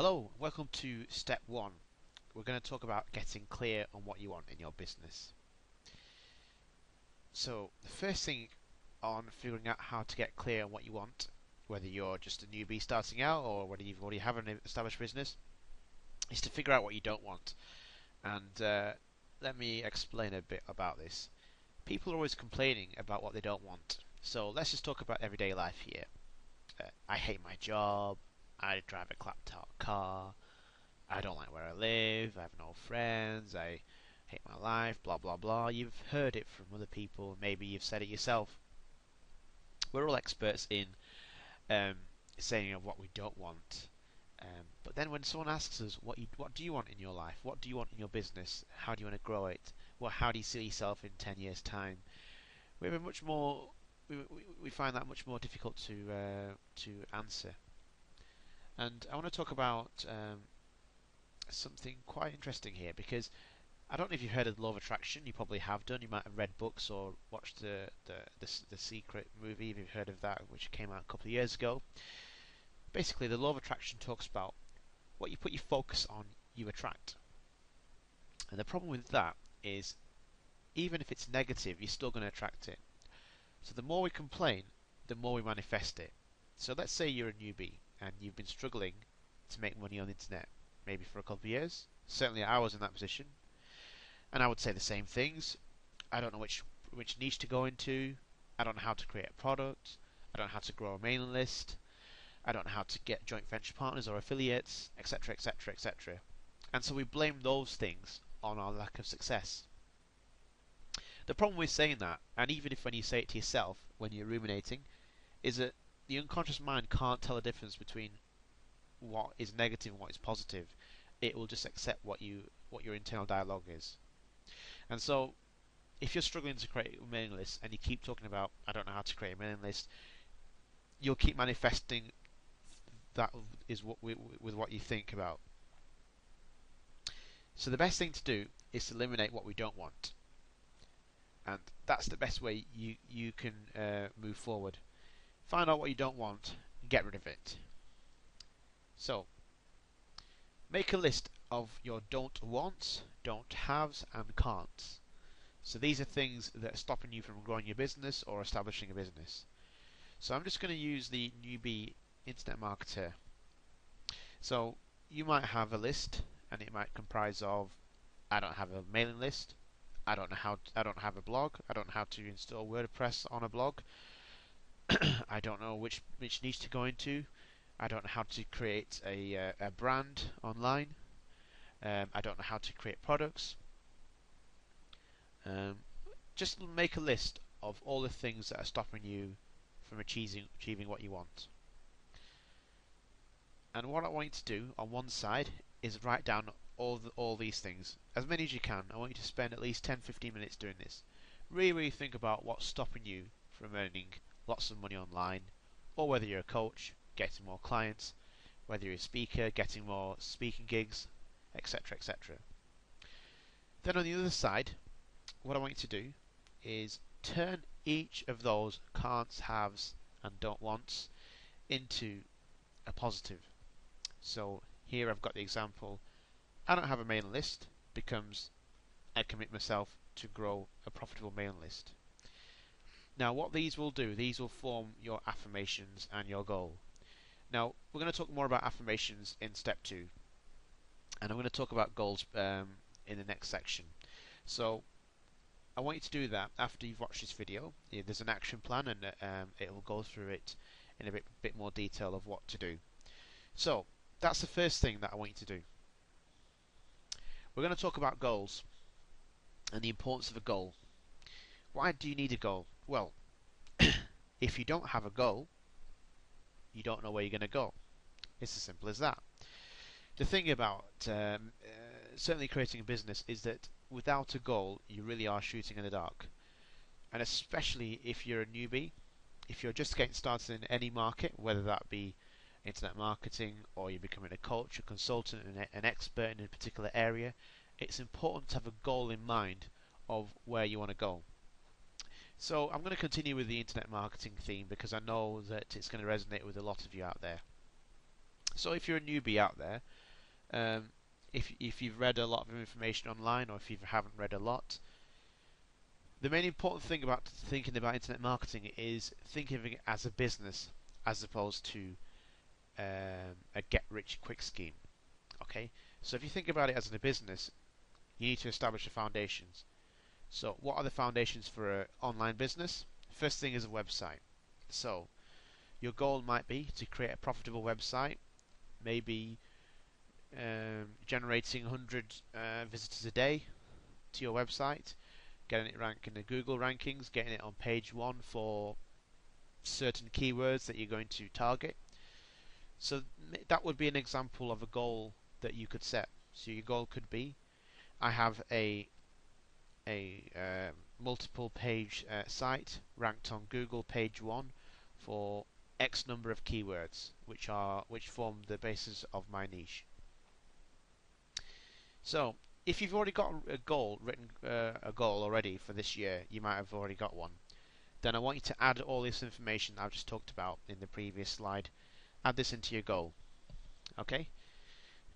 Hello, welcome to step one. We're going to talk about getting clear on what you want in your business. So, the first thing on figuring out how to get clear on what you want, whether you're just a newbie starting out or whether you've already have an established business, is to figure out what you don't want. And let me explain a bit about this. People are always complaining about what they don't want. So, let's just talk about everyday life here. I hate my job. I drive a clapped-out car. I don't like where I live, I have no friends, I hate my life, blah blah blah. You've heard it from other people, maybe you've said it yourself. We're all experts in saying of what we don't want. But then when someone asks us, what do you want in your life? What do you want in your business? How do you want to grow it? Well, how do you see yourself in 10 years' time? We have a much more, we find that much more difficult to answer. And I want to talk about something quite interesting here because I don't know if you've heard of the law of attraction. You probably have done. You might have read books or watched the Secret movie if you've heard of that, which came out a couple of years ago. Basically, the law of attraction talks about what you put your focus on, you attract. And the problem with that is, even if it's negative, you're still going to attract it. So the more we complain, the more we manifest it. So let's say you're a newbie and you've been struggling to make money on the internet, maybe for a couple of years. Certainly I was in that position. And I would say the same things. I don't know which niche to go into. I don't know how to create a product. I don't know how to grow a mailing list. I don't know how to get joint venture partners or affiliates, etc., etc., etc. And so we blame those things on our lack of success. The problem with saying that, and even if when you say it to yourself, when you're ruminating, is that the unconscious mind can't tell the difference between what is negative and what is positive. It will just accept what your internal dialogue is. And so, if you're struggling to create a mailing list and you keep talking about I don't know how to create a mailing list, you'll keep manifesting that is with what you think about. So the best thing to do is to eliminate what we don't want, and that's the best way you can move forward. Find out what you don't want and get rid of it. So make a list of your don't wants, don't haves, and can'ts. So these are things that are stopping you from growing your business or establishing a business. So I'm just going to use the newbie internet marketer. So you might have a list, and it might comprise of I don't have a mailing list. I don't have a blog. I don't know how to install WordPress on a blog. I don't know which niche to go into. I don't know how to create a brand online. I don't know how to create products. Just make a list of all the things that are stopping you from achieving what you want. And what I want you to do on one side is write down all these things, as many as you can. I want you to spend at least 10-15 minutes doing this. Really think about what's stopping you from earning lots of money online, or whether you're a coach, getting more clients, whether you're a speaker, getting more speaking gigs, etc., etc. Then on the other side, what I want you to do is turn each of those can'ts, haves, and don't wants into a positive. So here I've got the example. I don't have a mailing list becomes I commit myself to grow a profitable mailing list. Now what these will do, these will form your affirmations and your goal. Now we're going to talk more about affirmations in step 2, and I'm going to talk about goals in the next section. So I want you to do that after you've watched this video. There's an action plan, and it will go through it in a bit more detail of what to do. So that's the first thing that I want you to do. We're going to talk about goals and the importance of a goal. Why do you need a goal? Well, if you don't have a goal, you don't know where you're going to go. It's as simple as that. The thing about certainly creating a business is that without a goal, you really are shooting in the dark. And especially if you're a newbie, if you're just getting started in any market, whether that be internet marketing or you're becoming a coach, a consultant, an expert in a particular area, it's important to have a goal in mind of where you want to go. So I'm going to continue with the internet marketing theme because I know that it's going to resonate with a lot of you out there. So if you're a newbie out there, um, if you've read a lot of information online, or if you haven't read a lot, the main important thing about thinking about internet marketing is thinking of it as a business as opposed to a get-rich-quick scheme. Okay, so if you think about it as a business, you need to establish the foundations. So, what are the foundations for an online business? First thing is a website. So, your goal might be to create a profitable website, maybe generating 100 visitors a day to your website, getting it ranked in the Google rankings, getting it on page one for certain keywords that you're going to target. So that would be an example of a goal that you could set. So your goal could be, I have a multiple page site ranked on Google page one for X number of keywords, which form the basis of my niche. So if you've already got a goal written, a goal already for this year, you might have already got one. Then I want you to add all this information I've just talked about in the previous slide. Add this into your goal. Okay.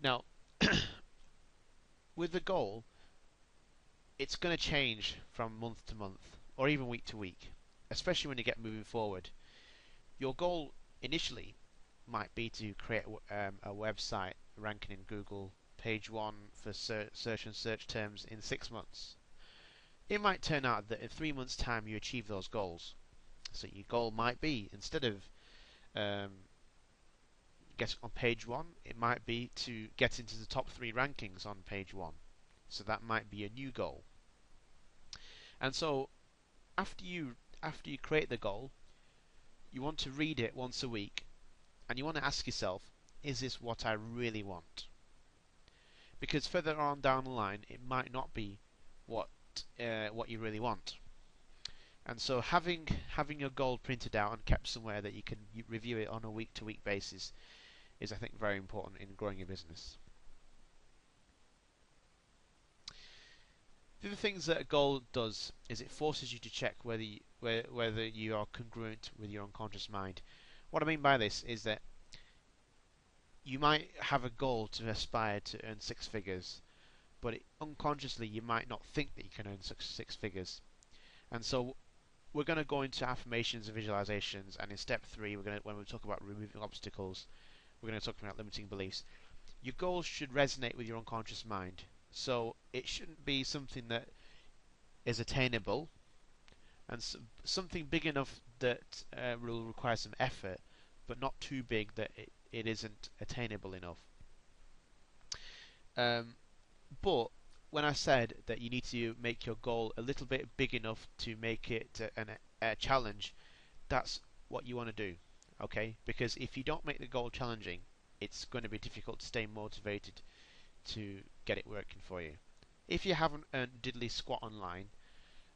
Now, with the goal, it's going to change from month to month, or even week to week, especially when you get moving forward. Your goal initially might be to create a website ranking in Google page one for search and search terms in 6 months. It might turn out that in 3 months' time you achieve those goals. So your goal might be, instead of get on page one, it might be to get into the top 3 rankings on page one. So that might be a new goal. And so after you create the goal, you want to read it once a week, and you want to ask yourself, is this what I really want? Because further on down the line, it might not be what you really want. And so having your goal printed out and kept somewhere that you can review it on a week-to-week basis is, I think, very important in growing your business. The other things that a goal does is it forces you to check whether you are congruent with your unconscious mind. What I mean by this is that you might have a goal to aspire to earn 6 figures, but unconsciously you might not think that you can earn 6 figures. And so we're going to go into affirmations and visualizations, and in step 3, when we talk about removing obstacles, we're going to talk about limiting beliefs. Your goals should resonate with your unconscious mind. So it shouldn't be something that is attainable, and something big enough that will require some effort, but not too big that it isn't attainable enough. But when I said that you need to make your goal a little bit big enough to make it a challenge, that's what you want to do, okay? Because if you don't make the goal challenging, it's going to be difficult to stay motivated to get it working for you. If you haven't earned diddly squat online,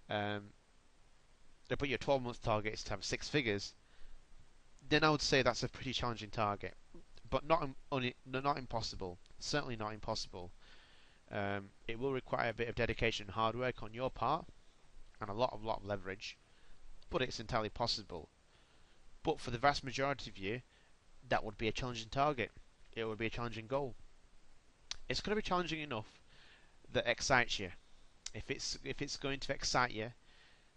but your 12-month target is to have 6 figures, then I would say that's a pretty challenging target, but not impossible. Certainly not impossible. It will require a bit of dedication and hard work on your part, and a lot of leverage, but it's entirely possible. But for the vast majority of you, that would be a challenging target. It would be a challenging goal. It's going to be challenging enough that excites you. If it's going to excite you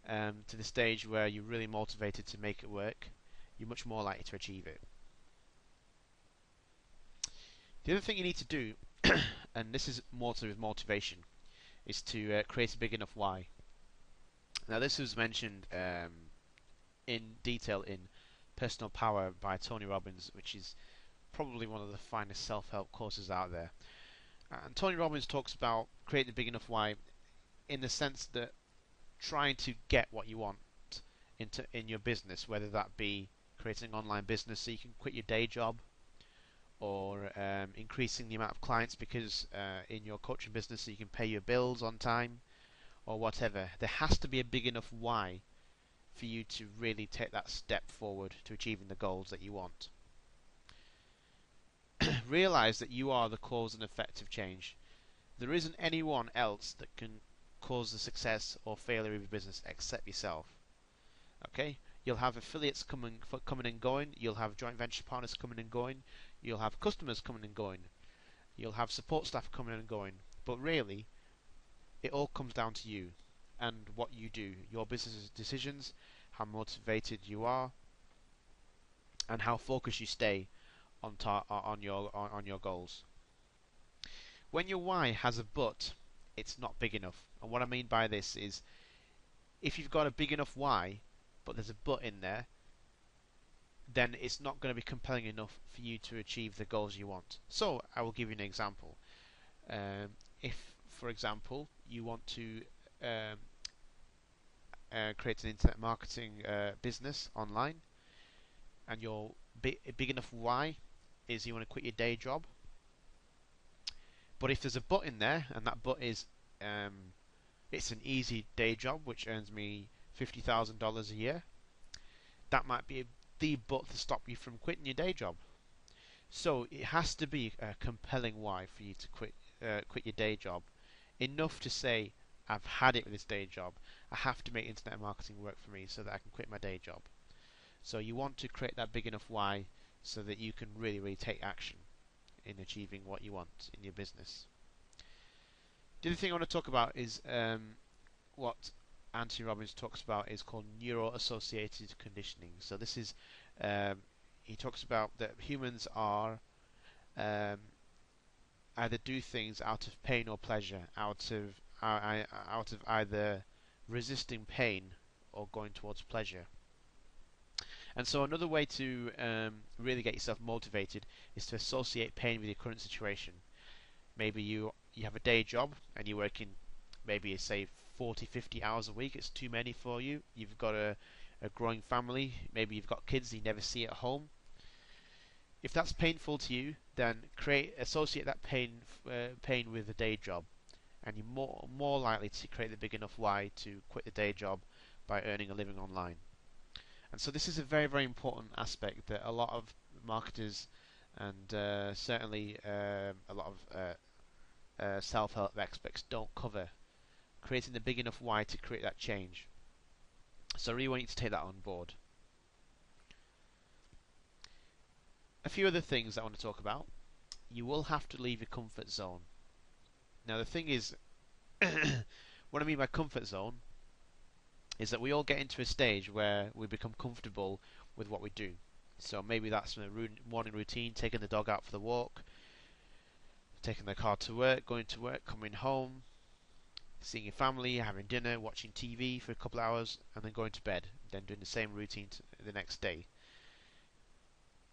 to the stage where you're really motivated to make it work, you're much more likely to achieve it. The other thing you need to do, and this is more to do with motivation, is to create a big enough why. Now this was mentioned in detail in Personal Power by Tony Robbins, which is probably one of the finest self-help courses out there. And Tony Robbins talks about creating a big enough why in the sense that trying to get what you want in your business, whether that be creating an online business so you can quit your day job, or increasing the amount of clients because in your coaching business so you can pay your bills on time, or whatever. There has to be a big enough why for you to really take that step forward to achieving the goals that you want. Realize that you are the cause and effect of change. There isn't anyone else that can cause the success or failure of your business except yourself. Okay? You'll have affiliates coming and going. You'll have joint venture partners coming and going. You'll have customers coming and going. You'll have support staff coming and going. But really, it all comes down to you and what you do, your business decisions, how motivated you are, and how focused you stay on your goals. When your why has a but, it's not big enough. And what I mean by this is, if you've got a big enough why, but there's a but in there, then it's not going to be compelling enough for you to achieve the goals you want. So I will give you an example. If, for example, you want to um, create an internet marketing business online, and your big enough why is you want to quit your day job, but if there's a but in there, and that but is it's an easy day job which earns me $50,000 a year, that might be the but to stop you from quitting your day job. So it has to be a compelling why for you to quit your day job. Enough to say, I've had it with this day job. I have to make internet marketing work for me so that I can quit my day job. So you want to create that big enough why so that you can really take action in achieving what you want in your business. The other thing I want to talk about is what Anthony Robbins talks about is called neuro-associated conditioning. So this is he talks about that humans are either do things out of pain or pleasure, out of either resisting pain or going towards pleasure. And so another way to really get yourself motivated is to associate pain with your current situation. Maybe you have a day job and you're working maybe say 40, 50 hours a week. It's too many for you. You've got a growing family. Maybe you've got kids you never see at home. If that's painful to you, then associate that pain with the day job, and you're more likely to create the big enough why to quit the day job by earning a living online. And so this is a very important aspect that a lot of marketers and certainly a lot of self-help experts don't cover. Creating the big enough why to create that change. So I really want you to take that on board. A few other things I want to talk about. You will have to leave your comfort zone. Now the thing is, what I mean by comfort zone is that we all get into a stage where we become comfortable with what we do. So maybe that's a morning routine, taking the dog out for the walk, taking the car to work, going to work, coming home, seeing your family, having dinner, watching TV for a couple of hours, and then going to bed, then doing the same routine the next day.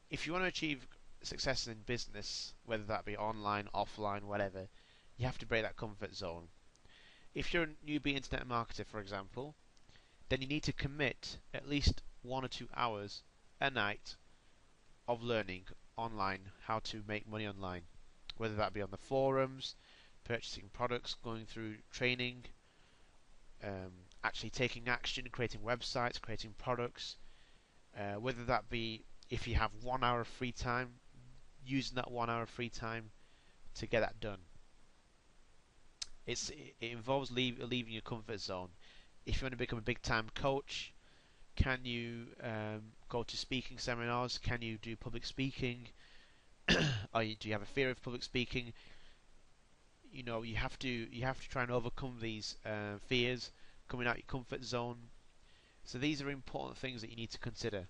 If you want to achieve success in business, whether that be online, offline, whatever, you have to break that comfort zone. If you're a newbie internet marketer, for example, then you need to commit at least 1 or 2 hours a night of learning online how to make money online, whether that be on the forums, purchasing products, going through training, actually taking action, creating websites, creating products, whether that be if you have 1 hour of free time, using that 1 hour of free time to get that done. It involves leaving your comfort zone. If you want to become a big time coach, can you go to speaking seminars? Can you do public speaking? Do you have a fear of public speaking? You know, you have to try and overcome these fears, coming out your comfort zone. So these are important things that you need to consider.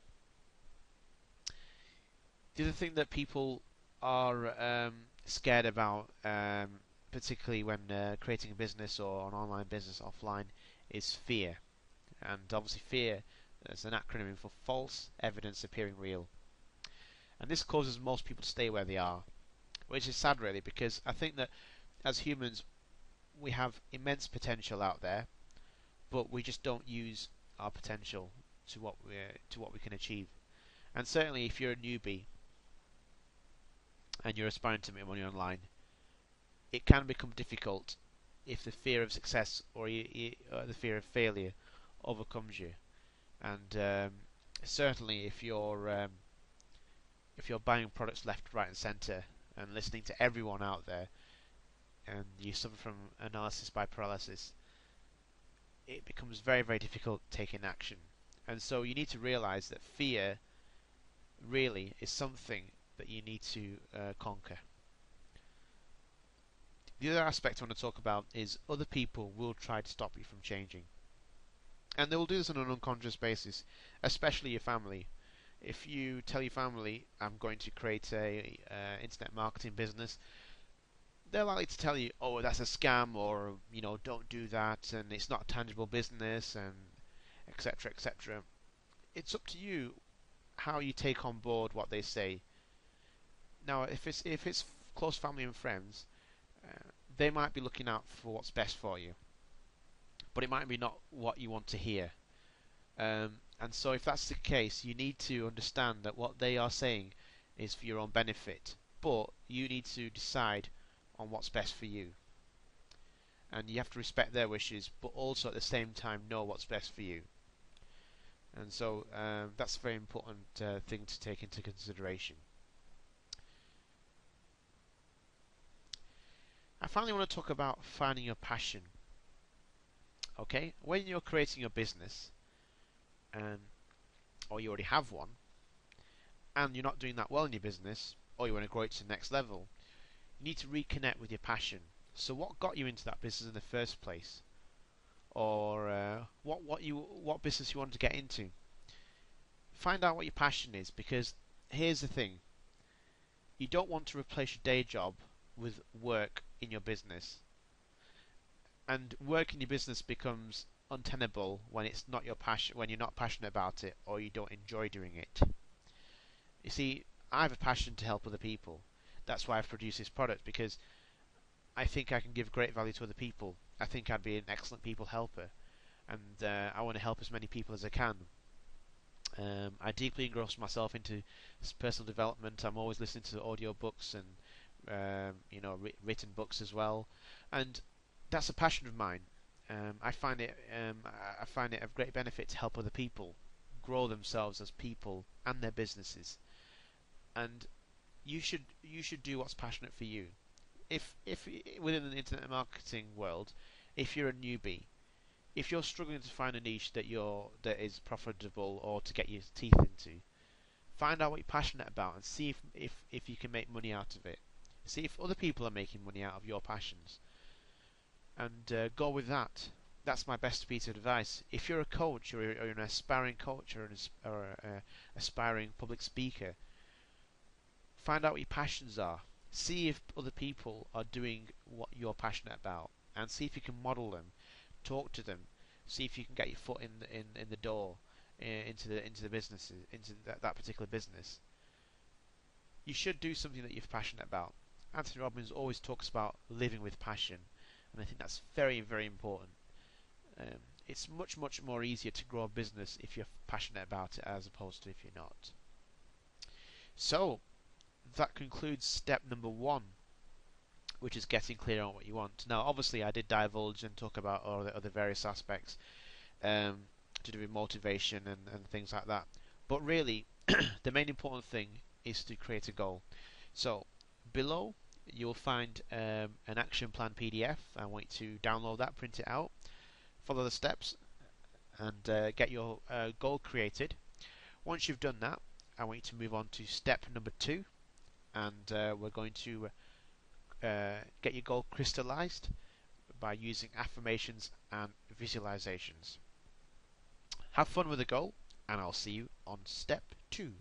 The other thing that people are scared about, particularly when creating a business or an online business offline, is fear. And obviously fear is an acronym for false evidence appearing real. And this causes most people to stay where they are, which is sad really, because I think that as humans we have immense potential out there, but we just don't use our potential to what we can achieve. And certainly if you're a newbie and you're aspiring to make money online, it can become difficult if the fear of success or the fear of failure overcomes you. And certainly if you're buying products left, right, and centre and listening to everyone out there, and you suffer from analysis by paralysis, it becomes very difficult taking action. And so you need to realise that fear really is something that you need to conquer. The other aspect I want to talk about is other people will try to stop you from changing. And they will do this on an unconscious basis, especially your family. If you tell your family, I'm going to create a internet marketing business, they're likely to tell you, oh, that's a scam, or, don't do that, and it's not a tangible business, and etc., etc. It's up to you how you take on board what they say. Now, if it's close family and friends, they might be looking out for what's best for you, but it might be not what you want to hear. And so, if that's the case, you need to understand that what they are saying is for your own benefit, but you need to decide on what's best for you. And you have to respect their wishes, but also at the same time know what's best for you. And so that's a very important thing to take into consideration. I finally want to talk about finding your passion. Okay, when you're creating your business, or you already have one, and you're not doing that well in your business, or you want to grow it to the next level, you need to reconnect with your passion. So, what got you into that business in the first place, or what business you wanted to get into? Find out what your passion is, because here's the thing: you don't want to replace your day job with work in your business, and work in your business becomes untenable when it's not your passion, when you're not passionate about it, or you don't enjoy doing it. You see, I have a passion to help other people. That's why I've produced this product, because I think I can give great value to other people. I think I'd be an excellent people helper, and I want to help as many people as I can. I deeply engross myself into personal development. I'm always listening to audio books and written books as well, and that's a passion of mine. I find it of great benefit to help other people grow themselves as people and their businesses. And you should do what's passionate for you. If within the internet marketing world, if you're a newbie, if you're struggling to find a niche that is profitable or to get your teeth into, find out what you're passionate about and see if you can make money out of it. See if other people are making money out of your passions, and go with that. That's my best piece of advice. If you're a coach, or you're an aspiring coach, or an aspiring public speaker, find out what your passions are. See if other people are doing what you're passionate about, and see if you can model them. Talk to them. See if you can get your foot in the door into the businesses, into that particular business. You should do something that you're passionate about. Anthony Robbins always talks about living with passion, and I think that's very, very important. It's much, much more easier to grow a business if you're passionate about it as opposed to if you're not. So, that concludes step number 1, which is getting clear on what you want. Now, obviously, I did divulge and talk about all the other various aspects to do with motivation and things like that. But really, the main important thing is to create a goal. So, below, you'll find an action plan PDF. I want you to download that, print it out, follow the steps, and get your goal created. Once you've done that, I want you to move on to step number 2, and we're going to get your goal crystallized by using affirmations and visualizations. Have fun with the goal, and I'll see you on step 2.